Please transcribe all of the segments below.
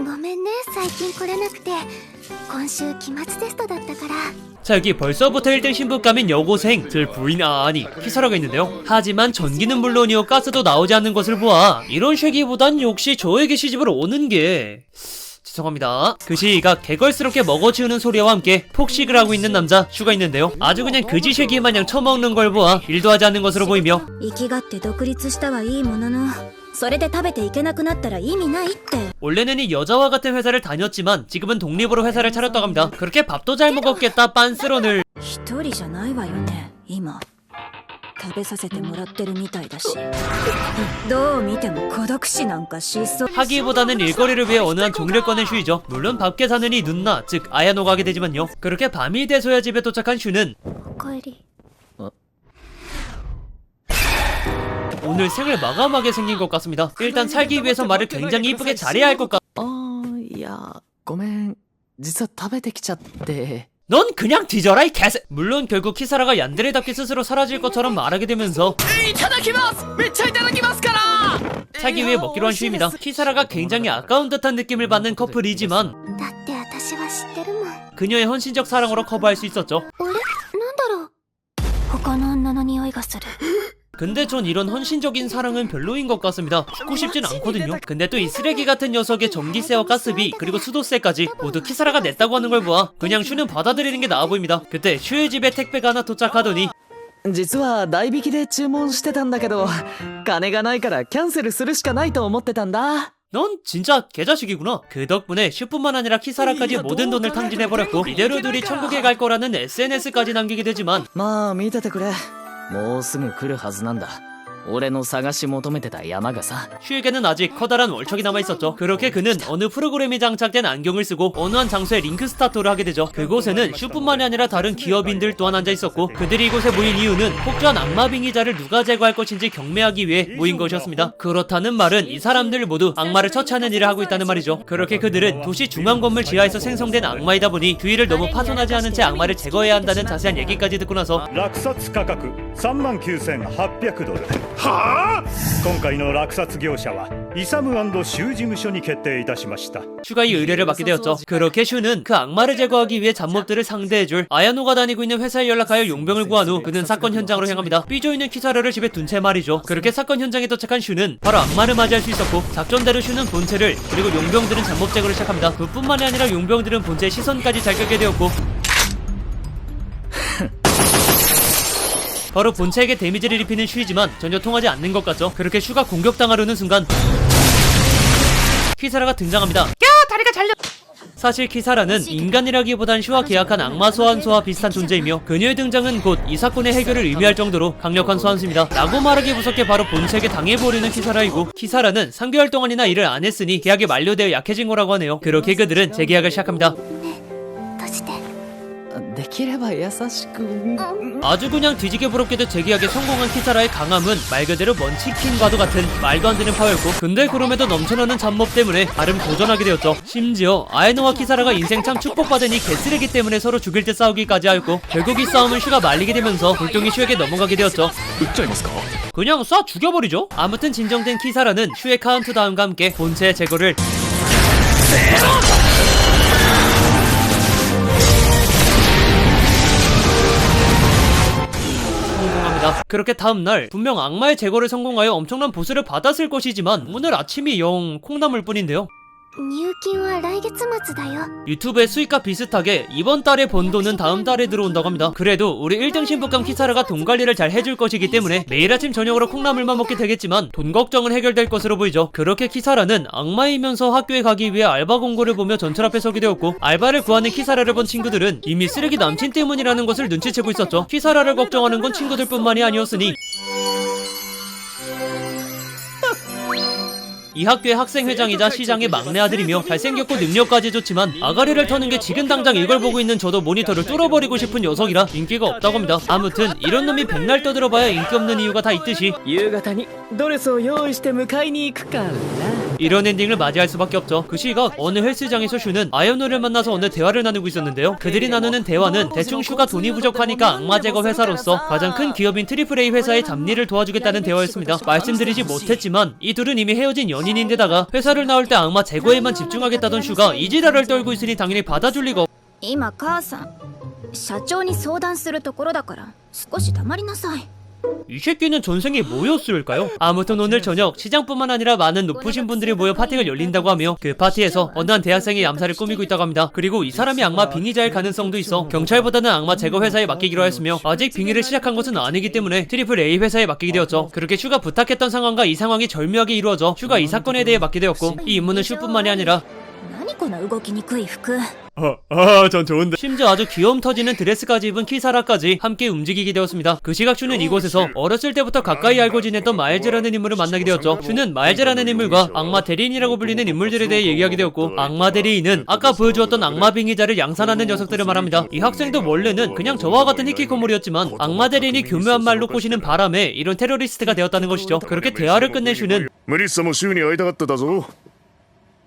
ごめんね、最近来れなくて。今週期末テストだったから。 자, 여기 벌써부터 1등 신부감인 여고생 들 부인 아니 키사라가 있는데요. 하지만 전기는 물론이요 가스도 나오지 않는 것을 보아 이런 쉐기보단 역시 저에게 시집을 오는 게... 죄송합니다. 그 시기가 개걸스럽게 먹어치우는 소리와 함께 폭식을 하고 있는 남자 슈가 있는데요. 아주 그냥 그지 쉐기 마냥 처먹는 걸 보아 일도 하지 않는 것으로 보이며 生きがって独立したはいいものの、それで食べていけなくなったら意味ないって。 원래는 이 여자와 같은 회사를 다녔지만 지금은 독립으로 회사를 차렸다고 합니다. 그렇게 밥도 잘 먹었겠다 빤스런을. 一人じゃないわよね、今。食べさせてもらってるみたいだし。どう見ても孤独死なんかしそう。 하기보다는 일거리를 위해 어느 한 종이를 꺼낸 슈이죠. 물론 밖에 사는 이 눈나 즉 아야노가 하게 되지만요. 그렇게 밤이 돼서야 집에 도착한 슈는 おかえり。 오늘 생을 마감하게 생긴 것 같습니다. 일단 살기 위해서 말을 굉장히 이쁘게 잘해야 할 것 같... いやごめん実は食べてきちゃって。 넌 그냥 뒤져라 이 개새. 물론 결국 키사라가 얀데레답게 스스로 사라질 것처럼 말하게 되면서 いただきます。めっちゃいただきますから。 살기 위해 먹기로 한 슈입니다. 키사라가 굉장히 아까운 듯한 느낌을 받는 커플이지만 だって私は知ってるもん。 그녀의 헌신적 사랑으로 커버할 수 있었죠. あれ、なんだろう。他の女の匂いがする。 근데 전 이런 헌신적인 사랑은 별로인 것 같습니다. 죽고 싶진 않거든요. 근데 또 이 쓰레기 같은 녀석의 전기세와 가스비 그리고 수도세까지 모두 키사라가 냈다고 하는 걸 보아 그냥 슈는 받아들이는 게 나아 보입니다. 그때 슈의 집에 택배가 하나 도착하더니 実は代引きで注文してたんだけど金がないからキャンセルするしかないと思ってたんだ。 넌 진짜 개자식이구나. 그 덕분에 슈뿐만 아니라 키사라까지 모든 돈을 탕진해버렸고 이대로 둘이 천국에 갈 거라는 SNS까지 남기게 되지만 まあ見ててくれ。もうすぐ来るはずなんだ。俺の探し求めてた山がさ。 슈에게는 아직 커다란 월척이 남아있었죠. 그렇게 그는 어느 프로그램이 장착된 안경을 쓰고 어느 한 장소에 링크 스타트를 하게 되죠. 그곳에는 슈뿐만이 아니라 다른 기업인들 또한 앉아있었고 그들이 이곳에 모인 이유는 폭주한 악마 빙의자를 누가 제거할 것인지 경매하기 위해 모인 것이었습니다. 그렇다는 말은 이 사람들 모두 악마를 처치하는 일을 하고 있다는 말이죠. 그렇게 그들은 도시 중앙 건물 지하에서 생성된 악마이다 보니 주위를 너무 파손하지 않은 채 악마를 제거해야 한다는 자세한 얘기까지 듣고 나서 落札価格39,800ドル。はあ？今回の落札業者はイサム&シュー事務所に決定いたしました。 슈가 이 의뢰를 맡게 되었죠. 그렇게 슈는 그 악마를 제거하기 위해 잡몹들을 상대해줄 아야노가 다니고 있는 회사에 연락하여 용병을 구한 후 그는 사건 현장으로 향합니다. 삐져있는 키사라를 집에 둔 채 말이죠. 그렇게 사건 현장에 도착한 슈는 바로 악마를 맞이할 수 있었고 작전대로 슈는 본체를 그리고 용병들은 잡몹 제거를 시작합니다. 그뿐만이 아니라 용병들은 본체의 시선까지 잘 끌게 되었고 바로 본체에게 데미지를 입히는 슈이지만 전혀 통하지 않는 것 같죠. 그렇게 슈가 공격당하려는 순간 키사라가 등장합니다. 야! 다리가 잘려! 사실 키사라는 인간이라기보단 슈와 계약한 악마 소환수와 비슷한 존재이며 그녀의 등장은 곧 이 사건의 해결을 의미할 정도로 강력한 소환수입니다. 라고 말하기 무섭게 바로 본체에게 당해버리는 키사라이고 키사라는 3개월 동안이나 일을 안 했으니 계약이 만료되어 약해진 거라고 하네요. 그렇게 그들은 재계약을 시작합니다. どうして？できれば優しく。 아주 그냥 뒤지게 부럽게도 재계약에 성공한 키사라의 강함은 말 그대로 먼 치킨과도 같은 말도 안 되는 파워였고 근데 그럼에도 넘쳐나는 잡몹 때문에 나름 도전하게 되었죠. 심지어 아야노와 키사라가 인생 참 축복받은 이 개쓰레기 때문에 서로 죽일 듯 싸우기까지 하였고 결국 이 싸움은 슈가 말리게 되면서 불똥이 슈에게 넘어가게 되었죠. 그냥 쏴 죽여버리죠. 아무튼 진정된 키사라는 슈의 카운트다운과 함께 본체의 제거를 성공합니다. 그렇게 다음날 분명 악마의 제거를 성공하여 엄청난 보수를 받았을 것이지만 오늘 아침이 영 콩나물 뿐인데요. 入金は来月末だよ。 유튜브의 수익과 비슷하게 이번 달에 번 돈은 다음 달에 들어온다고 합니다. 그래도 우리 1등 신부감 키사라가 돈 관리를 잘 해줄 것이기 때문에 매일 아침 저녁으로 콩나물만 먹게 되겠지만 돈 걱정은 해결될 것으로 보이죠. 그렇게 키사라는 악마이면서 학교에 가기 위해 알바 공고를 보며 전철 앞에 서게 되었고 알바를 구하는 키사라를 본 친구들은 이미 쓰레기 남친 때문이라는 것을 눈치채고 있었죠. 키사라를 걱정하는 건 친구들뿐만이 아니었으니 이 학교의 학생회장이자 시장의 막내 아들이며 잘생겼고 능력까지 좋지만 아가리를 터는 게 지금 당장 이걸 보고 있는 저도 모니터를 뚫어버리고 싶은 녀석이라 인기가 없다고 합니다. 아무튼 이런 놈이 백날 떠들어봐야 인기 없는 이유가 다 있듯이 夕方にドレスを用意して迎えに行くからな。 이런 엔딩을 맞이할 수밖에 없죠. 그 시각 어느 헬스장에서 슈는 아야노를 만나서 어느 대화를 나누고 있었는데요. 그들이 나누는 대화는 대충 슈가 돈이 부족하니까 악마 제거 회사로서 가장 큰 기업인 트리플 A 회사의 잡일을 도와주겠다는 대화였습니다. 말씀드리지 못했지만 이 둘은 이미 헤어진 연인인데다가 회사를 나올 때 악마 제거에만 집중하겠다던 슈가 이 지랄을 떨고 있으니 당연히 받아줄 리가 없. 今母さん社長に相談するところだから少し黙りなさい 이 새끼는 전생에 뭐였을까요? 아무튼 오늘 저녁 시장뿐만 아니라 많은 높으신 분들이 모여 파티가 열린다고 하며 그 파티에서 어느 한 대학생의 암살을 꾸미고 있다고 합니다. 그리고 이 사람이 악마 빙의자일 가능성도 있어 경찰보다는 악마 제거 회사에 맡기기로 하였으며 아직 빙의를 시작한 것은 아니기 때문에 트리플 A 회사에 맡기게 되었죠. 그렇게 슈가 부탁했던 상황과 이 상황이 절묘하게 이루어져 슈가 이 사건에 대해 맡게 되었고 이 임무는 슈뿐만이 아니라 何この動きにくい服 전 좋은데. 심지어 아주 귀여움 터지는 드레스까지 입은 키사라까지 함께 움직이게 되었습니다. 그 시각 슈는 이곳에서 어렸을 때부터 가까이 알고 지냈던 마일즈라는 인물을 만나게 되었죠. 슈는 마일즈라는 인물과 악마 대리인이라고 불리는 인물들에 대해 얘기하게 되었고 악마 대리인은 아까 보여주었던 악마 빙의자를 양산하는 녀석들을 말합니다. 이 학생도 원래는 그냥 저와 같은 히키코모리였지만 악마 대리인이 교묘한 말로 꼬시는 바람에 이런 테러리스트가 되었다는 것이죠. 그렇게 대화를 끝낸 슈는 メリッサも週に会いたがってたぞ。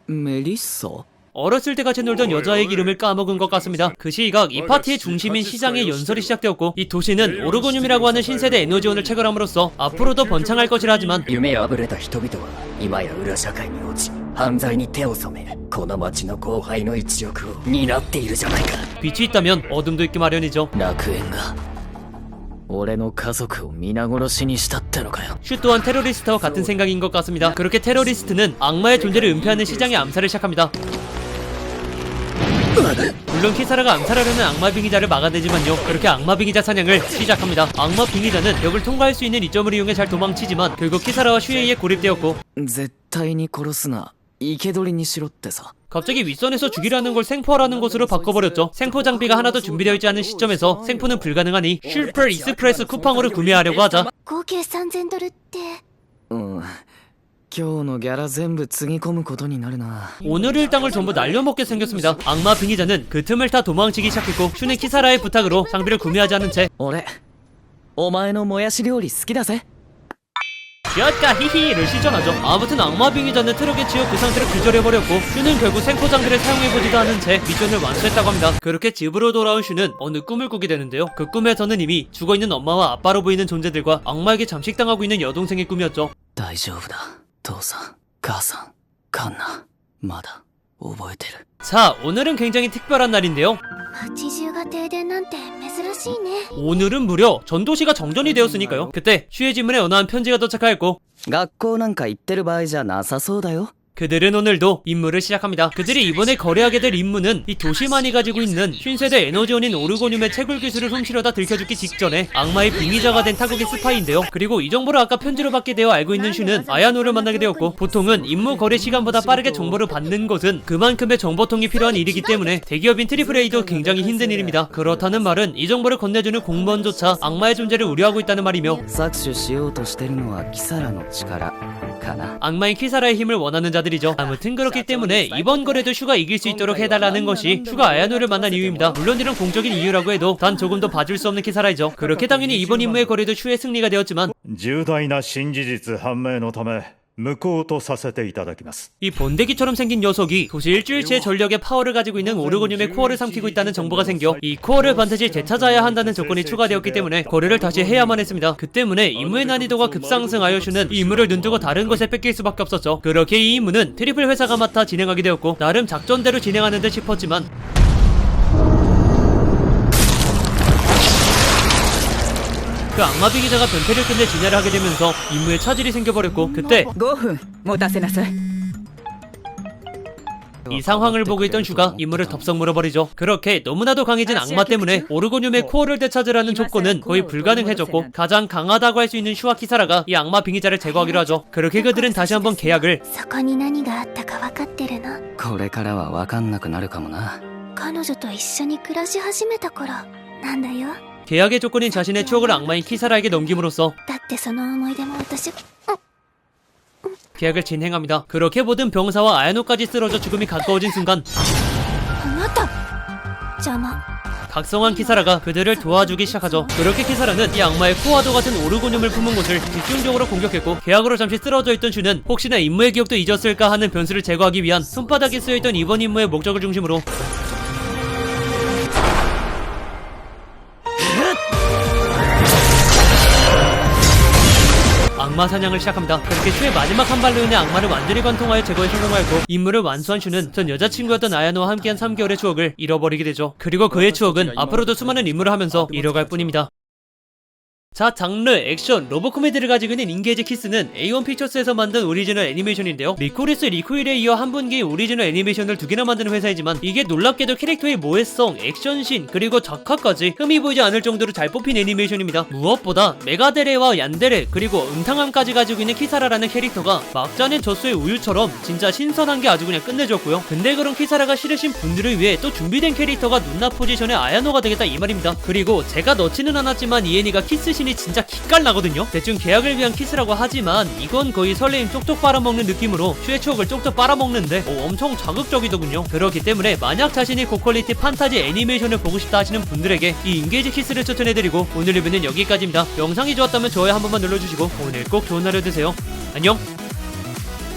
メリッサ 어렸을 때 같이 놀던 여자의 이름을 까먹은 것 같습니다. 그 시각 이 파티의 중심인 시장의 연설이 시작되었고 이 도시는 오르고늄이라고 하는 신세대 에너지원을 체결함으로써 앞으로도 번창할 것이라 하지만 夢あぶれた人々は今や裏社会に落ち犯罪に手を染めこの町の後輩の一翼を担っているじゃないか 빛이 있다면 어둠도 있기 마련이죠. 楽園が俺の家族を皆殺しにしたってのかよ 슈 또한 테러리스트와 같은 생각인 것 같습니다. 그렇게 테러리스트는 악마의 존재를 은폐하는 시장의 암살을 시작합니다. 물론 키사라가 암살하려는 악마 빙의자를 막아내지만요. 그렇게 악마 빙의자 사냥을 시작합니다. 악마 빙의자는 벽을 통과할 수 있는 이점을 이용해 잘 도망치지만 결국 키사라와 슈에이에 고립되었고 絶対に殺すな生け捕りにしろってさ 갑자기 윗선에서 죽이라는 걸 생포하라는 것으로 바꿔버렸죠. 생포 장비가 하나도 준비되어 있지 않은 시점에서 생포는 불가능하니 슈퍼 익스프레스 쿠팡으로 구매하려고 하자 合計3000ドルって うん今日のギャラ全部つぎ込むことになるな 오늘 일당을 전부 날려먹게 생겼습니다. 악마 빙의자는 그 틈을 타 도망치기 시작했고 슈는 키사라의 부탁으로 장비를 구매하지 않은 채 俺お前のもやし料理好きだぜ 야까 히히를 시전하죠. 아무튼 악마 빙의자는 트럭에 치여 그 상태로 기절해버렸고 슈는 결국 생포 장비를 사용해보지도 않은 채 미션을 완수했다고 합니다. 그렇게 집으로 돌아온 슈는 어느 꿈을 꾸게 되는데요. 그 꿈에서는 이미 죽어있는 엄마와 아빠로 보이는 존재들과 악마에게 잠식당하고 있는 여동생의 꿈이었죠. 大丈夫だ父さん母さんカンナまだ覚えてる 자, 오늘은 굉장히 특별한 날인데요. 80が停電なんて珍しいね 오늘은 무려 전도시가 정전이 되었으니까요. 그때 슈의 지문에 어느 한 편지가 도착하였고 学校なんか行ってる場合じゃなさそうだよ 그들은 오늘도 임무를 시작합니다. 그들이 이번에 거래하게 될 임무는 이 도시만이 가지고 있는 신세대 에너지원인 오르고늄의 채굴 기술을 훔치려다 들켜죽기 직전에 악마의 빙의자가 된 타국의 스파이인데요. 그리고 이 정보를 아까 편지로 받게 되어 알고 있는 슈는 아야노를 만나게 되었고 보통은 임무 거래 시간보다 빠르게 정보를 받는 것은 그만큼의 정보통이 필요한 일이기 때문에 대기업인 트리플 A도 굉장히 힘든 일입니다. 그렇다는 말은 이 정보를 건네주는 공무원조차 악마의 존재를 우려하고 있다는 말이며 搾取しようとしてるのはキサラの力かな 악마인 키사라의 힘을 원하는 자들이죠. 아무튼 그렇기 때문에 이번 거래도 슈가 이길 수 있도록 해달라는 것이 슈가 아야노를 만난 이유입니다. 물론 이런 공적인 이유라고 해도 단 조금 더 봐줄 수 없는 키사라이죠. 그렇게 당연히 이번 임무의 거래도 슈의 승리가 되었지만 重大な新事実判明のため無効とさせていただきます 이 번데기처럼 생긴 녀석이 도시 일주일치의 전력의 파워를 가지고 있는 오르고늄의 코어를 삼키고 있다는 정보가 생겨 이 코어를 반드시 되찾아야 한다는 조건이 추가되었기 때문에 거래를 다시 해야만 했습니다. 그 때문에 임무의 난이도가 급상승하여 슈는 이 임무를 눈뜨고 다른 것에 뺏길 수밖에 없었죠. 그렇게 이 임무는 트리플 회사가 맡아 진행하게 되었고 나름 작전대로 진행하는 듯 싶었지만 그 악마 빙의자가 변태를 끝내 진야를 하게 되면서 임무에 차질이 생겨버렸고 그때 5分持たせなさい 이 상황을 보고 있던 슈가 임무를 덥석 물어버리죠. 그렇게 너무나도 강해진 악마 때문에 오르고늄의 코어를 되찾으라는 조건은 거의 불가능해졌고 가장 강하다고 할 수 있는 슈와 키사라가 이 악마 빙의자를 제거하기로 하죠. 그렇게 그들은 다시 한번 계약을 そこに何があったか分かってるのこれからは分かんなくなるかもな彼女と一緒に暮らし始めた頃なんだよ 계약의 조건인 자신의 추억을 악마인 키사라에게 넘김으로써 だってその思い出も私 계약을 진행합니다. 그렇게 모든 병사와 아야노까지 쓰러져 죽음이 가까워진 순간 あなた邪魔 각성한 키사라가 그들을 도와주기 시작하죠. 그렇게 키사라는 이 악마의 코와도 같은 오르고늄을 품은 곳을 집중적으로 공격했고, 계약으로 잠시 쓰러져 있던 슈는 혹시나 임무의 기억도 잊었을까 하는 변수를 제거하기 위한 손바닥에 쓰여있던 이번 임무의 목적을 중심으로 악마 사냥을 시작합니다. 그렇게 슈의 마지막 한 발로 인해 악마를 완전히 관통하여 제거에 성공하였고, 임무를 완수한 슈는 전 여자친구였던 아야노와 함께한 3개월의 추억을 잃어버리게 되죠. 그리고 그의 추억은 앞으로도 수많은 임무를 하면서 잃어갈 뿐입니다. 자, 장르, 액션, 로봇 코미디를 가지고 있는 인게이지 키스는 A1 픽처스에서 만든 오리지널 애니메이션인데요. 리코리스 리코일에 이어 한 분기의 오리지널 애니메이션을 2개나 만드는 회사이지만 이게 놀랍게도 캐릭터의 모해성, 액션씬, 그리고 작화까지 흠이 보이지 않을 정도로 잘 뽑힌 애니메이션입니다. 무엇보다 메가데레와 얀데레, 그리고 음탕함까지 가지고 있는 키사라라는 캐릭터가 막자는 젖소의 우유처럼 진짜 신선한 게 아주 그냥 끝내줬고요. 근데 그런 키사라가 싫으신 분들을 위해 또 준비된 캐릭터가 눈나 포지션의 아야노가 되겠다 이 말입니다. 그리고 제가 넣지는 않았지만 이 애니가 키스신 진짜 기깔나거든요. 대충 계약을 위한 키스라고 하지만 이건 거의 설레임 쪽쪽 빨아먹는 느낌으로 슈의 추억을 쪽쪽 빨아먹는데 엄청 자극적이더군요. 그렇기 때문에 만약 자신이 고퀄리티 판타지 애니메이션을 보고 싶다 하시는 분들에게 이 인게이지 키스를 추천해드리고, 오늘 리뷰는 여기까지입니다. 영상이 좋았다면 좋아요 한 번만 눌러주시고 오늘 꼭 좋은 하루 되세요. 안녕.